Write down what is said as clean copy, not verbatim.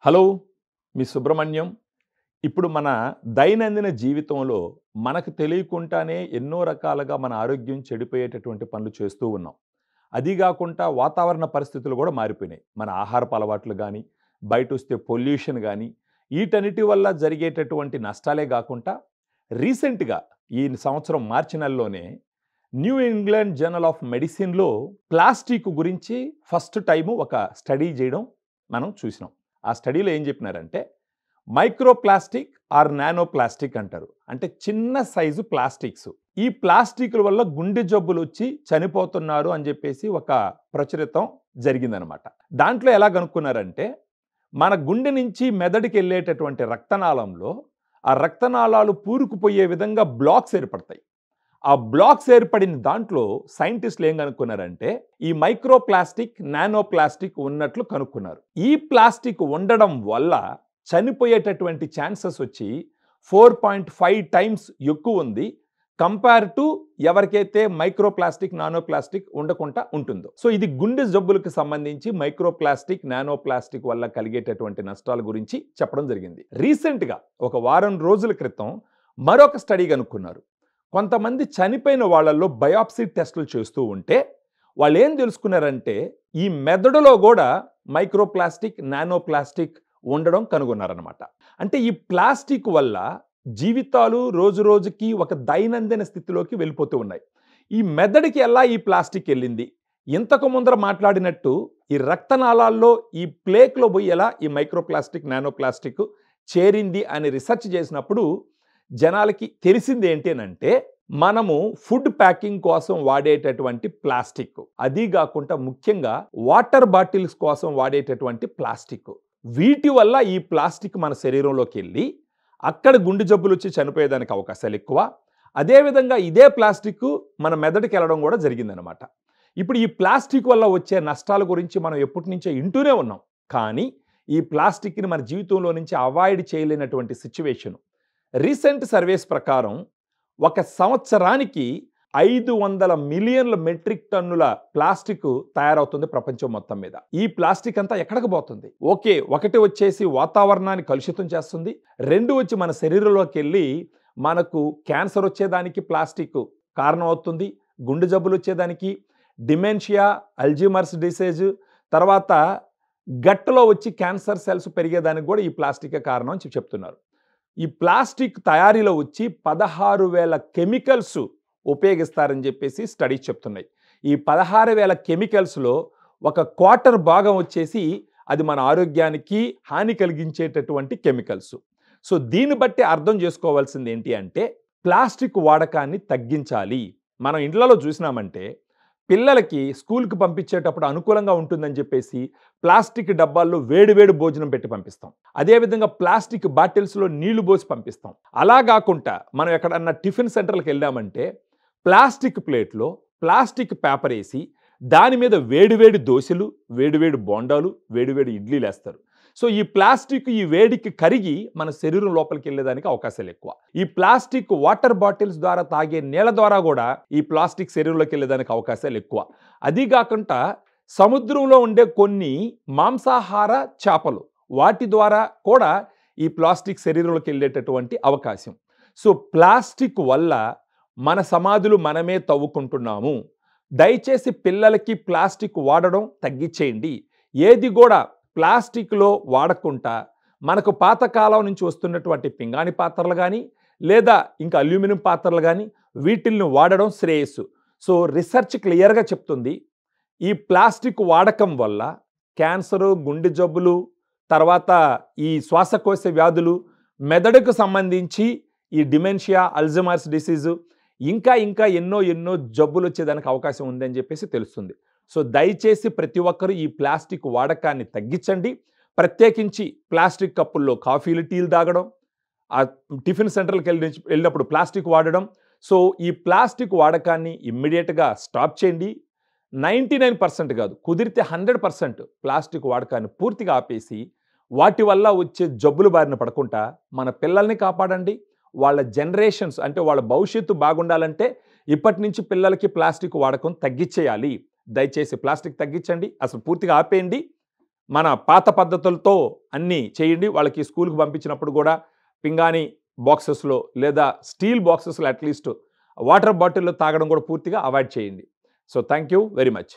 Hello! మీ సుబ్రహ్మణ్యం. ఇప్పుడు మన దైనందిన జీవితంలో మనకు తెలియకుండానే ఎన్నో రకాలుగా మన ఆరోగ్యం చెడిపోయేటటువంటి పనులు చేస్తూ ఉన్నాం. అది గాకుండా వాతావరణ పరిస్థితులు గూడా మారిపోయినాయి. మన ఆహారపు అలవాట్లు గానీ, బయటొస్తే పొల్యూషన్ గానీ, ఈటన్నిటి వల్ల జరిగేటటువంటి నష్టాలే గాకుండా రీసెంట్‌గా ఈ సంవత్సరం మార్చి నెలలోనే న్యూ ఇంగ్లాండ్ జర్నల్ ఆఫ్ మెడిసిన్‌లో ప్లాస్టిక్ గురించి ఫస్ట్ టైము ఒక స్టడీ జేయడం మనం చూసినాం. ఆ స్టడీలో ఏం చెప్పినారంటే micro plastic or nano plastic అంటారు. అంటే చిన్న సైజు ప్లాస్టిక్స్. ఈ ప్లాస్టిక్‌ల వల్ల గుండె జబ్బులు వచ్చి చనిపోతున్నారు అని చెప్పేసి ఒక ప్రచురితం జరిగిందనమాట. దాంట్లో ఎలా కనుక్కున్నారంటే మన గుండె నుంచి మెదడుకి వెళ్ళేటటువంటి రక్తనాళంలో ఆ రక్తనాళాలు పూరుకుపోయే విధంగా బ్లాక్స్ ఏర్పడతాయి. ఆ బ్లాక్స్ ఏర్పడిన దాంట్లో సైంటిస్టులు ఏం కనుక్కున్నారంటే ఈ మైక్రో ప్లాస్టిక్, నానో ప్లాస్టిక్ ఉన్నట్లు కనుక్కున్నారు. ఈ ప్లాస్టిక్ ఉండడం వల్ల చనిపోయేటటువంటి ఛాన్సెస్ వచ్చి 4.5 టైమ్స్ ఎక్కువ ఉంది కంపేర్ టు ఎవరికైతే మైక్రో ప్లాస్టిక్, నానో ప్లాస్టిక్ ఉండకుండా ఉంటుందో. సో ఇది గుండె జబ్బులకు సంబంధించి మైక్రో ప్లాస్టిక్, నానో ప్లాస్టిక్ వల్ల కలిగేటటువంటి నష్టాల గురించి చెప్పడం జరిగింది. రీసెంట్‌గా ఒక వారం రోజుల క్రితం మరొక స్టడీ కనుక్కున్నారు. కొంతమంది చనిపోయిన వాళ్ళల్లో బయాప్సీ టెస్టులు చేస్తూ ఉంటే వాళ్ళు ఏం తెలుసుకున్నారంటే ఈ మెదడులో కూడా మైక్రో ప్లాస్టిక్, నానో ప్లాస్టిక్ ఉండడం కనుగొన్నారనమాట. అంటే ఈ ప్లాస్టిక్ వల్ల జీవితాలు రోజు రోజుకి ఒక దైనందిన స్థితిలోకి వెళ్ళిపోతూ ఉన్నాయి. ఈ మెదడుకి ఎలా ఈ ప్లాస్టిక్ వెళ్ళింది? ఇంతకు ముందర మాట్లాడినట్టు ఈ రక్తనాళాల్లో ఈ ప్లేక్లో పోయి ఎలా ఈ మైక్రో ప్లాస్టిక్, నానో ప్లాస్టిక్ చేరింది అని రీసెర్చ్ చేసినప్పుడు జనాలకి తెలిసింది ఏంటి అనంటే మనము ఫుడ్ ప్యాకింగ్ కోసం వాడేటటువంటి ప్లాస్టిక్, అది కాకుండా ముఖ్యంగా వాటర్ బాటిల్స్ కోసం వాడేటటువంటి ప్లాస్టిక్, వీటి వల్ల ఈ ప్లాస్టిక్ మన శరీరంలోకి వెళ్ళి అక్కడ గుండె జబ్బులు వచ్చి చనిపోయేదానికి అవకాశాలు ఎక్కువ. అదేవిధంగా ఇదే ప్లాస్టిక్ మన మెదడుకి వెళ్ళడం కూడా జరిగిందనమాట. ఇప్పుడు ఈ ప్లాస్టిక్ వల్ల వచ్చే నష్టాల గురించి మనం ఎప్పటి నుంచో వింటూనే ఉన్నాం. కానీ ఈ ప్లాస్టిక్ని మన జీవితంలో నుంచి అవాయిడ్ చేయలేనటువంటి సిచ్యువేషన్. రీసెంట్ సర్వేస్ ప్రకారం ఒక సంవత్సరానికి 500 మిలియన్ల మెట్రిక్ టన్నుల ప్లాస్టిక్ తయారవుతుంది ప్రపంచం మొత్తం మీద. ఈ ప్లాస్టిక్ అంతా ఎక్కడికి పోతుంది? ఓకే, ఒకటి వచ్చేసి వాతావరణాన్ని కలుషితం చేస్తుంది, రెండు వచ్చి మన శరీరంలోకి వెళ్ళి మనకు క్యాన్సర్ వచ్చేదానికి ప్లాస్టిక్ కారణం అవుతుంది, గుండె జబ్బులు వచ్చేదానికి, డిమెన్షియా, అల్జీమర్స్ డిసీజ్, తర్వాత గట్లో వచ్చి క్యాన్సర్ సెల్స్ పెరిగేదానికి కూడా ఈ ప్లాస్టికే కారణం అని చెప్తున్నారు. ఈ ప్లాస్టిక్ తయారీలో వచ్చి 16,000 కెమికల్స్ ఉపయోగిస్తారని చెప్పేసి స్టడీస్ చెప్తున్నాయి. ఈ 16,000 కెమికల్స్లో ఒక క్వార్టర్ భాగం వచ్చేసి అది మన ఆరోగ్యానికి హాని కలిగించేటటువంటి కెమికల్స్. సో దీన్ని బట్టి అర్థం చేసుకోవాల్సింది ఏంటి అంటే ప్లాస్టిక్ వాడకాన్ని తగ్గించాలి. మనం ఇండ్లలో చూసినామంటే పిల్లలకి స్కూల్కి పంపించేటప్పుడు అనుకూలంగా ఉంటుందని చెప్పేసి ప్లాస్టిక్ డబ్బాల్లో వేడి భోజనం పెట్టి పంపిస్తాం. అదేవిధంగా ప్లాస్టిక్ బాటిల్స్లో నీళ్లు పోసి పంపిస్తాం. అలా కాకుండా మనం ఎక్కడన్నా టిఫిన్ సెంటర్లకు వెళ్ళామంటే ప్లాస్టిక్ ప్లేట్లో ప్లాస్టిక్ పేపర్ వేసి దాని మీద వేడివేడి దోశలు, వేడివేడి బోండాలు, వేడివేడి ఇడ్లీలు వేస్తారు. సో ఈ ప్లాస్టిక్ ఈ వేడికి కరిగి మన శరీరం లోపలికి వెళ్ళేదానికి అవకాశాలు ఎక్కువ. ఈ ప్లాస్టిక్ వాటర్ బాటిల్స్ ద్వారా తాగే నీళ్ళ ద్వారా కూడా ఈ ప్లాస్టిక్ శరీరంలోకి వెళ్ళేదానికి అవకాశాలు ఎక్కువ. అది కాకుండా సముద్రంలో ఉండే కొన్ని మాంసాహార చేపలు, వాటి ద్వారా కూడా ఈ ప్లాస్టిక్ శరీరంలోకి వెళ్ళేటటువంటి అవకాశం. సో ప్లాస్టిక్ వల్ల మన సమాధులు మనమే తవ్వుకుంటున్నాము. దయచేసి పిల్లలకి ప్లాస్టిక్ వాడడం తగ్గించేయండి. ఏది కూడా ప్లాస్టిక్లో వాడకుండా మనకు పాతకాలం నుంచి వస్తున్నటువంటి పింగాణి పాత్రలు కానీ లేదా ఇంకా అల్యూమినియం పాత్రలు కానీ వీటిల్ని వాడడం శ్రేయస్సు. సో రీసెర్చ్ క్లియర్గా చెప్తుంది ఈ ప్లాస్టిక్ వాడకం వల్ల క్యాన్సరు, గుండె జబ్బులు, తర్వాత ఈ శ్వాసకోశ వ్యాధులు, మెదడుకు సంబంధించి ఈ డిమెన్షియా, అల్జీమర్స్ డిసీజు, ఇంకా ఎన్నో జబ్బులు వచ్చేదానికి అవకాశం ఉందని చెప్పేసి తెలుస్తుంది. సో దయచేసి ప్రతి ఒక్కరూ ఈ ప్లాస్టిక్ వాడకాన్ని తగ్గించండి. ప్రత్యేకించి ప్లాస్టిక్ కప్పుల్లో కాఫీలు, టీలు తాగడం, ఆ టిఫిన్ సెంటర్లకు వెళ్ళినప్పుడు ప్లాస్టిక్ వాడడం. సో ఈ ప్లాస్టిక్ వాడకాన్ని ఇమ్మీడియట్గా స్టాప్ చేయండి. 99% కాదు, కుదిరితే 100% ప్లాస్టిక్ వాడకాన్ని పూర్తిగా ఆపేసి వాటి వల్ల వచ్చే జబ్బుల బారిన పడకుండా మన పిల్లల్ని కాపాడండి. వాళ్ళ జనరేషన్స్ అంటే వాళ్ళ భవిష్యత్తు బాగుండాలంటే ఇప్పటి నుంచి పిల్లలకి ప్లాస్టిక్ వాడకం తగ్గించేయాలి. దయచేసి ప్లాస్టిక్ తగ్గించండి, అసలు పూర్తిగా ఆపేయండి. మన పాత పద్ధతులతో అన్నీ చేయండి. వాళ్ళకి స్కూల్‌కి పంపించినప్పుడు కూడా పింగాణీ బాక్సెస్‌లో లేదా స్టీల్ బాక్సెస్‌లో అట్‌లీస్ట్ వాటర్ బాటిల్‌లో తాగడం కూడా పూర్తిగా అవాయిడ్ చేయండి. So, thank you very much.